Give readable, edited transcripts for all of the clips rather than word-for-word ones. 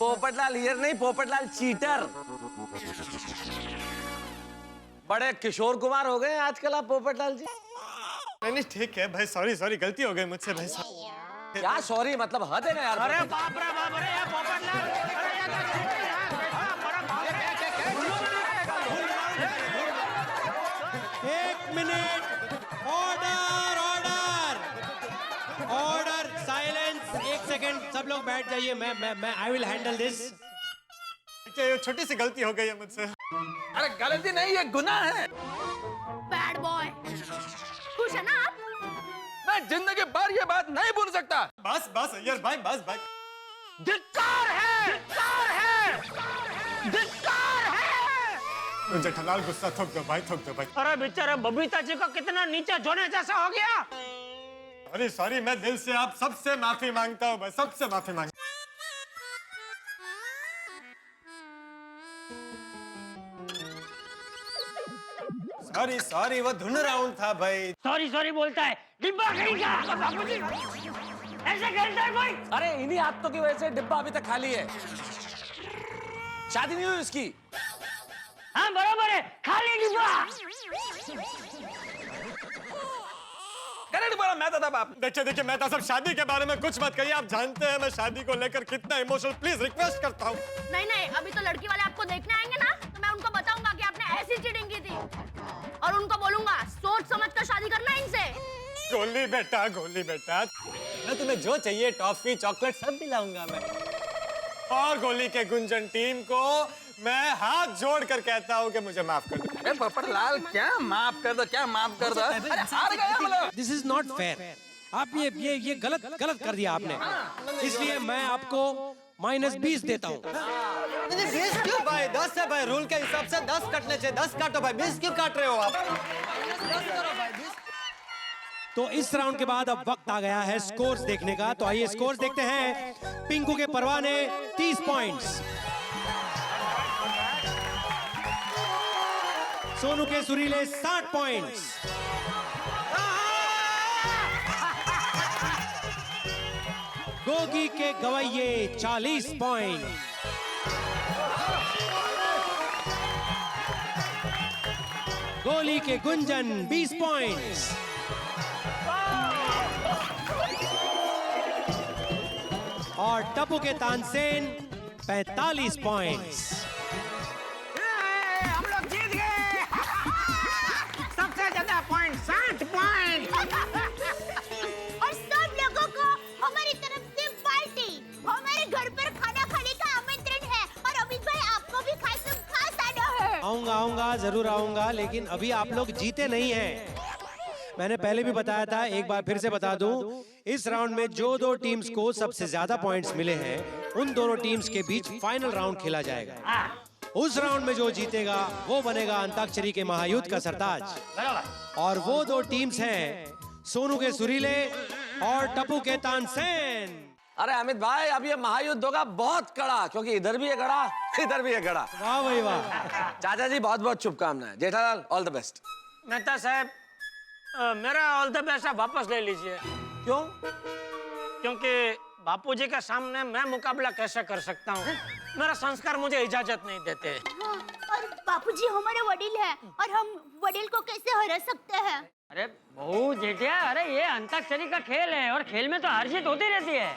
Popatlal here नहीं, Popatlal cheater. बड़े किशोर कुमार हो गए आजकल आप पोपटलाल जी। नहीं ठीक है भाई, सॉरी सॉरी, गलती हो गई मुझसे भाई। क्या सॉरी, मतलब हद है ना यार। अरे बाप रे बाप रे, ये पोपटलाल, अरे ये तो एक minute, order order order, silence, एक सेकंड, सब लोग बैठ जाइए। मैं आई विल हैंडल दिस। ये छोटी सी गलती हो गई है मुझसे। अरे गलती नहीं, ये गुनाह है। बैड बॉय, खुश है ना आप? मैं जिंदगी भर ये बात नहीं भूल सकता। बस बस यार भाई, बस भाई। धिक्कार है, धिक्कार है, धिक्कार है। जेठालाल गुस्सा थोक दो भाई, थोक दो भाई। अरे बेचारे बबीता जी को कितना नीचे जोने जैसा हो गया। अरे सॉरी, मैं दिल से आप सबसे माफी मांगता हूँ भाई, सबसे माफी मांगता हूँ। सॉरी सॉरी, वो धुन राउंड था भाई। सॉरी सॉरी बोलता है, डिब्बा खरीदा बाबूजी, ऐसे खेलता है कोई? अरे इन्हीं आदतों की वजह से डिब्बा अभी तक खाली है। शादी नहीं हुई उसकी। हाँ बराबर है, खाली डिब्बा। करेक्ट बोला, मैं था बाप। देखिए देखिए, मैं तो सब शादी के बारे में कुछ मत कहिए। आप जानते हैं मैं शादी को लेकर कितना इमोशनल, प्लीज रिक्वेस्ट करता हूँ। नहीं नहीं, अभी तो लड़की वाले आपको देखने आएंगे ना, तो मैं उनको बताऊंगा कि आपने ऐसी चीटिंग की थी, और उनको बोलूंगा सोच समझ कर शादी करना इनसे। गोली बेटा, गोली बेटा, मैं तुम्हें जो चाहिए टॉफी चॉकलेट सब दिलाऊंगा मैं। और गोली के गुंजन टीम को मैं हाथ जोड़कर कहता हूँ कि मुझे माफ कर दो। अरे पोपटलाल, क्या माफ कर दो, क्या माफ कर दो। अरे हार गया मतलब। This is not fair. आप ये गलत कर दिया आपने, इसलिए मैं आपको -20 देता हूँ। 20 क्यों भाई? 10 है भाई, रूल के हिसाब से 10 कटने चाहिए। 10 काटो भाई, 20 क्यों काट रहे हो आप? तो इस राउंड के बाद अब वक्त आ गया है स्कोर्स देखने का। तो आइए स्कोर्स देखते हैं। पिंकू के परवाने 30 पॉइंट्स, सोनू के सुरीले 60 पॉइंट्स, गोगी के गवैये 40 पॉइंट, गोली के गुंजन 20 पॉइंट्स, और टप्पू के तानसेन 45 पॉइंट्स। हम लोग जीत गए। सबसे ज्यादा पॉइंट 60 पॉइंट। और सब लोगों को हमारी तरफ से पार्टी, हमारे घर पर खाना खाने का आमंत्रण है। और अमित भाई, आपको भी खास आना है। आऊंगा जरूर आऊंगा, लेकिन अभी आप लोग जीते नहीं हैं। मैंने पहले भी बताया था, एक बार फिर से बता दूं, इस राउंड में जो दो टीम्स को सबसे ज्यादा पॉइंट्स मिले हैं, उन दोनों टीम्स के बीच फाइनल राउंड खेला जाएगा। उस राउंड में जो जीतेगा वो बनेगा अंताक्षरी के महायुद्ध का सरताज। और वो दो टीम्स हैं सोनू के सुरीले और टप्पू के तानसेन। अरे अमित भाई, अब ये महायुद्ध होगा बहुत कड़ा, क्योंकि इधर भी है कड़ा, इधर भी है कड़ा। वाह भाई वाह। चाचा जी बहुत बहुत शुभकामनाएं। Jethalal, all the best. Mehta साहब, मेरा ऑल द बेस्ट आप वापस ले लीजिए। क्यों? क्योंकि बापूजी के सामने मैं मुकाबला कैसे कर सकता हूँ? मेरा संस्कार मुझे इजाजत नहीं देते। हाँ, और बापूजी हमारे वडील हैं, और हम वडील को कैसे हरा सकते हैं? अरे बहू जेठिया, अरे ये अंताक्षरी का खेल है, और खेल में तो हार जीत होती रहती है।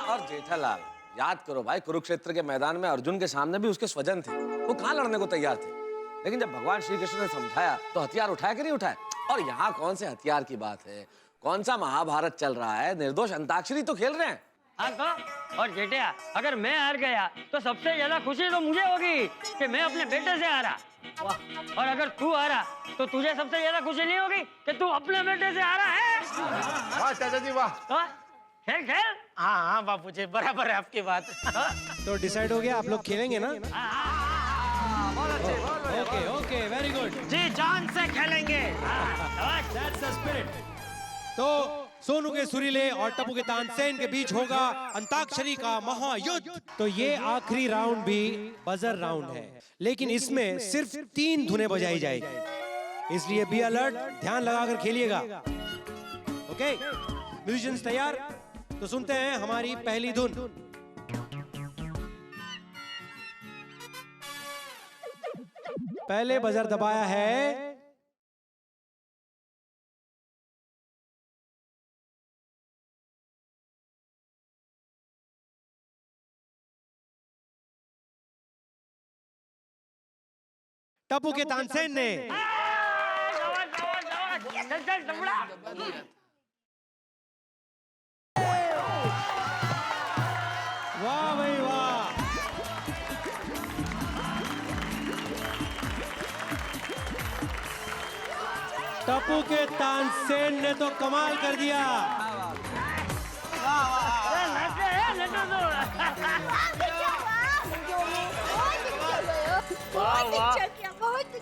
और जेठालाल, याद करो भाई, कुरुक्षेत्र के मैदान में अर्जुन के सामने भी उसके स्वजन थे, वो कहाँ लड़ने को तैयार थे। लेकिन जब भगवान श्री कृष्ण ने समझाया तो हथियार उठाया कि नहीं उठाया। और यहाँ कौन से हथियार की बात है, कौन सा महाभारत चल रहा है, निर्दोष अंताक्षरी तो खेल रहे हैं। हाँ तो, और जेठिया, अगर मैं हार गया तो सबसे ज्यादा खुशी तो मुझे होगी कि मैं अपने बेटे से हारा। और अगर तू हारा तो तुझे सबसे ज्यादा खुशी नहीं होगी कि तू अपने बेटे से हारा है। वाह चाचा जी वाह। खेल खेल। हाँ हाँ बापूजी, बराबर है आपकी बात। तो डिसाइड हो गया, आप लोग खेलेंगे ना? Okay okay, very good. जी जान से खेलेंगे। That's the spirit. तो सोनू के सुरीले और टप्पू के तानसेन के बीच होगा अंताक्षरी का महायुद्ध। तो ये आखिरी राउंड भी बजर राउंड है, लेकिन इसमें सिर्फ 3 धुनें बजाई जाएगी, इसलिए बी अलर्ट, ध्यान लगाकर खेलिएगा। ओके, म्यूजिशियंस तैयार? तो सुनते हैं हमारी पहली धुन। पहले बजर दबाया है टप्पू के तानसेन ने। चल चल टपड़ा। वाह भाई वाह। टप्पू के तानसेन ने तो कमाल कर दिया।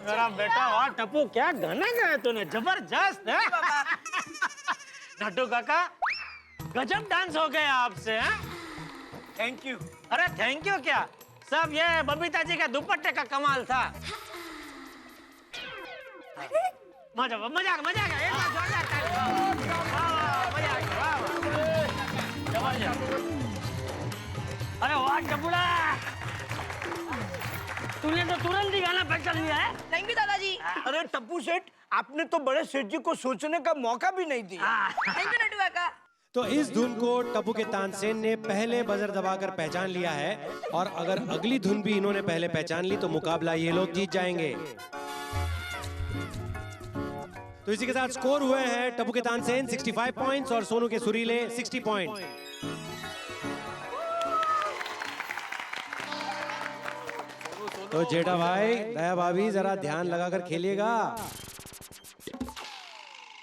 मेरा बेटा वाह टप्पू क्या गाना गाया तूने, जबरदस्त है। नट्टू काका गजब डांस हो गया आपसे। Thank you. अरे थैंक यू क्या, सब ये बबीता जी के दुपट्टे का कमाल था। मजा मजा मजा आ गया, एक बार जोरदार ताली। वाह, मजा आ गया, वाह, वाह। जबरदस्त। अरे वाह टपुड़ा, तूने तो तुरंत ही गाना पहचान लिया है। थैंक यू दादाजी। अरे टप्पू सेठ, आपने तो बड़े सेठ जी को सोचने का मौका भी नहीं दिया। थैंक यू नट्टू काका। तो इस धुन को टप्पू के तानसेन ने पहले बजर दबाकर पहचान लिया है, और अगर अगली धुन भी इन्होंने पहले पहचान ली तो मुकाबला ये लोग जीत जाएंगे। तो इसी के साथ स्कोर हुए हैं टप्पू के तानसेन 65 पॉइंट्स और सोनू के सुरीले 60 पॉइंट्स। तो जेठा भाई, दया भाभी, जरा ध्यान लगाकर खेलिएगा।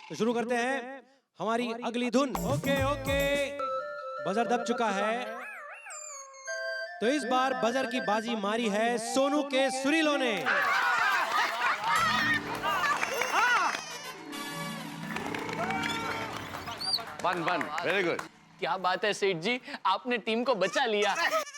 तो शुरू करते हैं हमारी अगली धुन। ओके ओके, बजर दब चुका है। तो इस बार बजर की बाजी मारी है सोनू के सुरीलों ने। One one, very good. क्या बात है सेठ जी, आपने टीम को बचा लिया।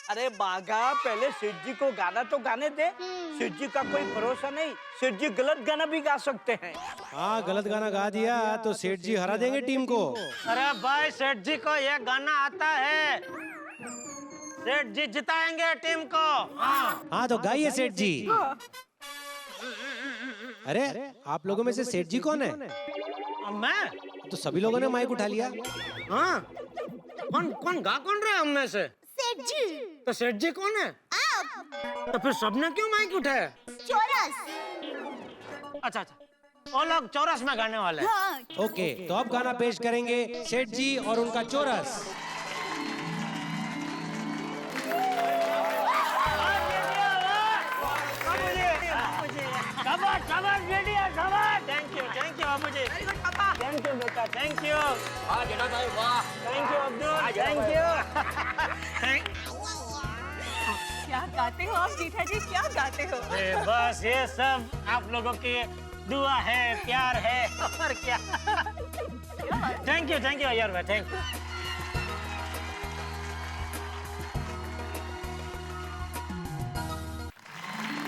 अरे बागा, पहले सेठ जी को गाना तो गाने दे। सेठ जी का कोई भरोसा नहीं, सेठ जी गलत गाना भी गा सकते हैं। हाँ, गलत गाना गा दिया तो सेठ जी हरा देंगे टीम को। अरे भाई सेठ जी को ये गाना आता है, सेठ जी जिताएंगे टीम को। हाँ तो गाइए सेठ जी। अरे आप लोगों में से सेठ जी कौन है? मैं? तो सभी लोगों ने माइक उठा लिया। हाँ, कौन कौन गा कौन रहा है हम में से? सेठ जी। तो सेठ जी कौन है? आप। तो फिर सबने क्यों माइक उठाया? चौरस। अच्छा अच्छा, वो लोग चौरस में गाने वाले हैं। हाँ। ओके, तो अब गाना पेश करेंगे सेठ जी और उनका चोरस। थैंक यू मुझे। थैंक यू बेटा, थैंक यू। हाँ जेठा भाई वाह। Thank you Abdul, thank you. क्या गाते हो आप जीठा जी, क्या गाते हो? बस ये सब आप लोगों की दुआ है, प्यार है, और क्या। थैंक यू अय्यर भाई, थैंक यू।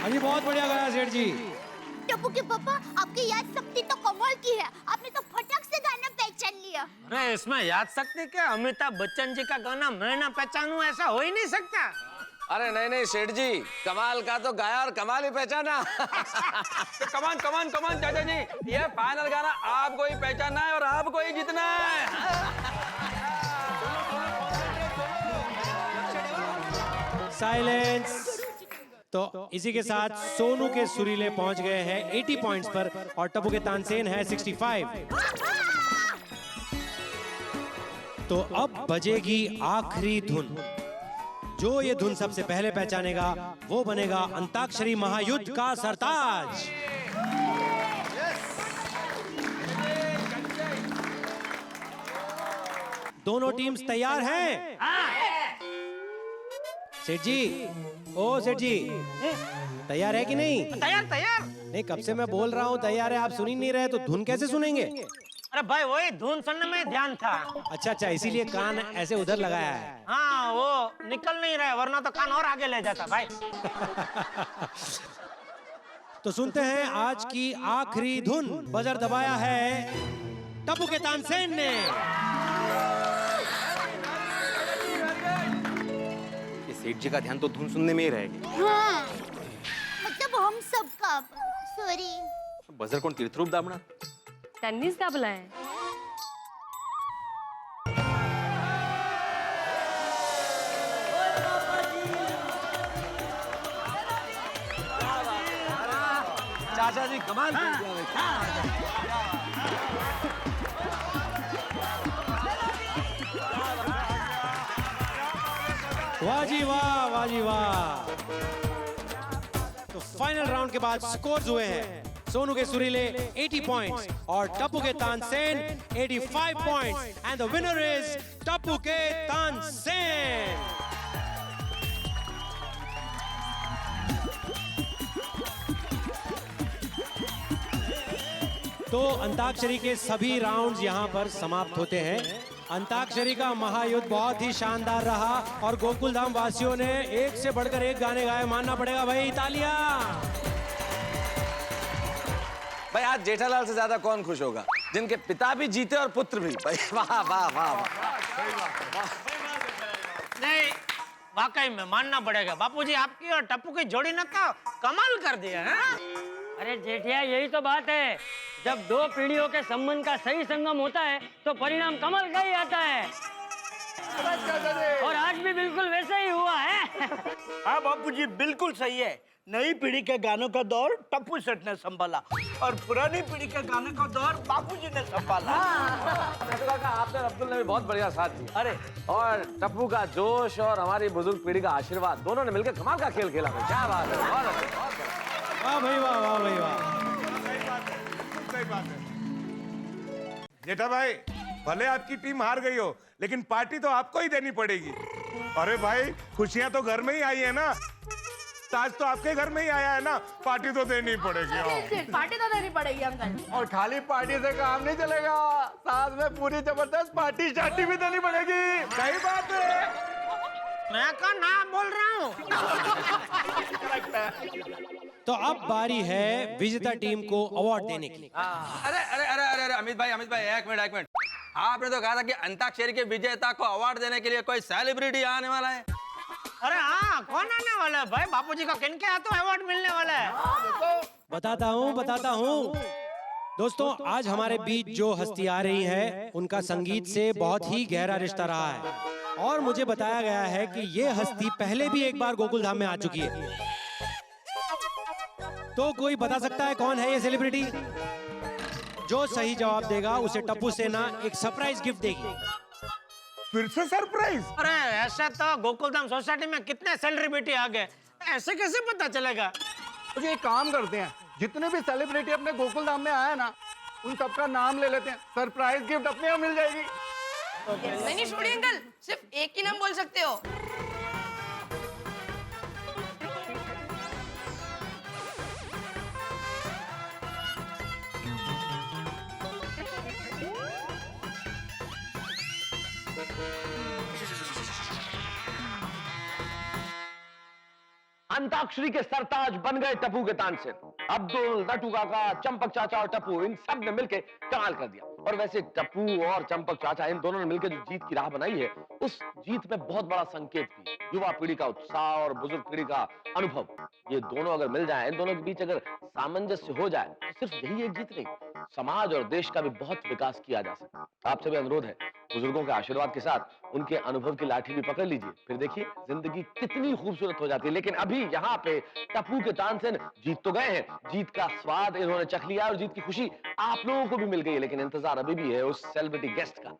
अभी बहुत बढ़िया गाया सेठ जी। टप्पू के पापा, आपकी याद शक्ति तो कमाल की है, आपने तो फटक से गाना पहचान लिया। अरे इसमें याद सकते क्या, अमिताभ बच्चन जी का गाना मैं ना पहचानूं, ऐसा हो ही नहीं सकता। अरे नहीं नहीं सेठ जी, कमाल का तो गाया और कमाल ही पहचाना। कमान कमान कमान चाचा जी, ये फाइनल गाना आपको ही पहचानना है और आपको ही जीतना है। साइलेंस। तो इसी के साथ सोनू के सुरीले पहुंच गए हैं 80 पॉइंट्स पर और टप्पू के तानसेन है 65। तो अब बजेगी आखिरी धुन। जो ये धुन सबसे पहले पहचानेगा वो बनेगा अंताक्षरी महायुद्ध का सरताज। दोनों टीम्स तैयार हैं? सेठ जी, ओ सेठ जी, तैयार है कि नहीं? तैयार तैयार। नहीं, कब से मैं बोल रहा हूँ तैयार है, आप सुन ही नहीं रहे, तो धुन कैसे सुनेंगे? अरे भाई वही धुन सुनने में ध्यान था। अच्छा अच्छा, इसीलिए कान ऐसे उधर लगाया है। हाँ, वो निकल नहीं रहे, वरना तो कान और आगे ले जाता भाई। तो सुनते हैं आज की आखिरी धुन। बजर दबाया है टप्पू के तानसेन ने। सेठ जी का ध्यान तो धुन सुनने में ही रहेगा। हाँ, मतलब हम सबका। सॉरी। बजर कोण तीर्थरूप दामणार? त्यांनीच दाबलाय. चाचा जी कमाल कर दिया भाई, क्या बात है। वाह जी वाह, वाह जी वाह। तो फाइनल राउंड के बाद स्कोर्स हुए हैं। सोनू के सुरीले 80 पॉइंट्स और टप्पू के Tansen 85 points and the winner is Tappu के तानसेन। तो अंताक्षरी के सभी राउंड्स यहाँ पर समाप्त होते हैं। अंताक्षरी का महायुद्ध बहुत ही शानदार रहा और गोकुल धाम वासियों ने एक से बढ़कर एक गाने गाए, मानना पड़ेगा भाई, तालियां। भाई आज जेठालाल से ज्यादा कौन खुश होगा, जिनके पिता भी जीते और पुत्र भी। भाई वाह वाह वाह वाह। नहीं, वाकई में मानना पड़ेगा बापूजी, आपकी और टप्पू की जोड़ी ने तो कमाल कर दिया है। अरे जेठिया, यही तो बात है, जब दो पीढ़ियों के संबंध का सही संगम होता है तो परिणाम कमल का ही आता है। और आज भी बिल्कुल वैसे ही हुआ है। हाँ बापूजी, बिल्कुल सही है। नई पीढ़ी के गानों का दौर टप्पू सेठ ने संभाला और पुरानी पीढ़ी के गाने का दौर बापूजी ने संभाला। आपने अब्दुल ने भी बहुत बढ़िया साथ दिया। अरे और टप्पू का जोश और हमारी बुजुर्ग पीढ़ी का आशीर्वाद, दोनों ने मिलकर कमाल का खेल खेला भाई। क्या बात है, बहुत अच्छा, बहुत बढ़िया। वाह भाई वाह, वाह भाई वाह। सही बात है जेठा भाई, भले आपकी टीम हार गई हो लेकिन पार्टी तो आपको ही देनी पड़ेगी। अरे भाई, खुशियां तो घर में ही आई है ना, ताज तो आपके घर में ही आया है ना, पार्टी तो देनी पड़ेगी। पार्टी तो देनी पड़ेगी अंकल। और खाली पार्टी से काम नहीं चलेगा, साथ में पूरी जबरदस्त पार्टी शार्टी भी देनी पड़ेगी। सही बात है, मैं का नाम बोल रहा हूँ। तो अब बारी है विजेता टीम को अवार्ड देने की। अरे अरे अरे अरे अरे अमित भाई एक मिनट। आपने तो कहा था कि अंताक्षरी के विजेता को अवार्ड देने के लिए कोई सेलिब्रिटी आने वाला है। अरे हाँ, कौन आने वाला है भाई? बापूजी का किन के हाथों अवार्ड मिलने वाला है? बताता हूँ। दोस्तों, आज हमारे बीच जो हस्ती आ रही है उनका संगीत से बहुत ही गहरा रिश्ता रहा है और मुझे बताया गया है कि ये हस्ती पहले भी एक बार गोकुल धाम में आ चुकी है। तो कोई बता सकता है कौन है ये सेलिब्रिटी? जो सही जवाब देगा उसे टप्पू सेना एक सरप्राइज गिफ्ट देगी। फिर से सरप्राइज? अरे ऐसा तो गोकुलधाम सोसाइटी में कितने सेलिब्रिटी आ गए, ऐसे कैसे पता चलेगा? तो एक काम करते हैं, जितने भी सेलिब्रिटी अपने गोकुल धाम में आए ना, उन सबका नाम ले लेते हैं, सरप्राइज गिफ्ट अपने यहाँ मिल जाएगी। नहीं छोड़िए अंकल, सिर्फ एक ही नाम बोल सकते हो। अंताक्षरी के सरताज बन गए टप्पू के तानसेन। अब्दुल, नटू काका, चंपक चाचा और टप्पू, इन सब ने मिलकर कमाल कर दिया। और वैसे टप्पू और चंपक चाचा, इन दोनों ने मिलकर जो जीत की राह बनाई है, उस जीत में बहुत बड़ा संकेत भी, युवा पीढ़ी का उत्साह और बुजुर्ग पीढ़ी का अनुभव, ये दोनों अगर मिल जाए, इन दोनों के बीच अगर सामंजस्य हो जाए, तो सिर्फ यही एक जीत नहीं, समाज और देश का भी बहुत विकास किया जा सकता है। आपसे भी अनुरोध है, बुजुर्गों के आशीर्वाद के साथ उनके अनुभव की लाठी भी पकड़ लीजिए, फिर देखिए जिंदगी कितनी खूबसूरत हो जाती है। लेकिन अभी यहाँ पे टप्पू के तानसेन जीत तो गए हैं, जीत का स्वाद इन्होंने चख लिया और जीत की खुशी आप लोगों को भी मिल गई है, लेकिन इंतजार अभी भी है उस सेलिब्रिटी गेस्ट का।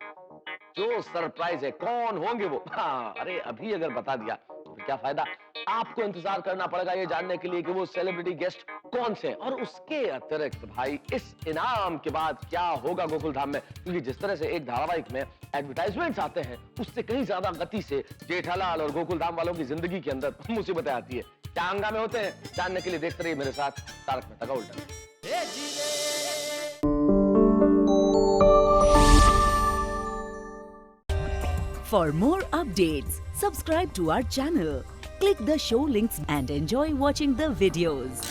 जो सरप्राइज है, कौन होंगे वो? हाँ, अरे अभी अगर बता दिया तो क्या फायदा? आपको इंतजार करना पड़ेगा ये जानने के लिए कि वो सेलिब्रिटी गेस्ट कौन से हैं। और उसके अतिरिक्त भाई, इस इनाम के बाद क्या होगा गोकुल धाम में, क्योंकि जिस तरह से एक धारावाहिक में एडवर्टाइजमेंट्स आते हैं, उससे कहीं ज्यादा गति से जेठालाल और गोकुल धाम वालों की जिंदगी के अंदर मुसीबतें आती है। क्या हंगामे होते हैं, जानने के लिए देखते रहिए मेरे साथ तारक मेहता का उल्टा। For more updates, subscribe to our channel, click the show links and enjoy watching the videos.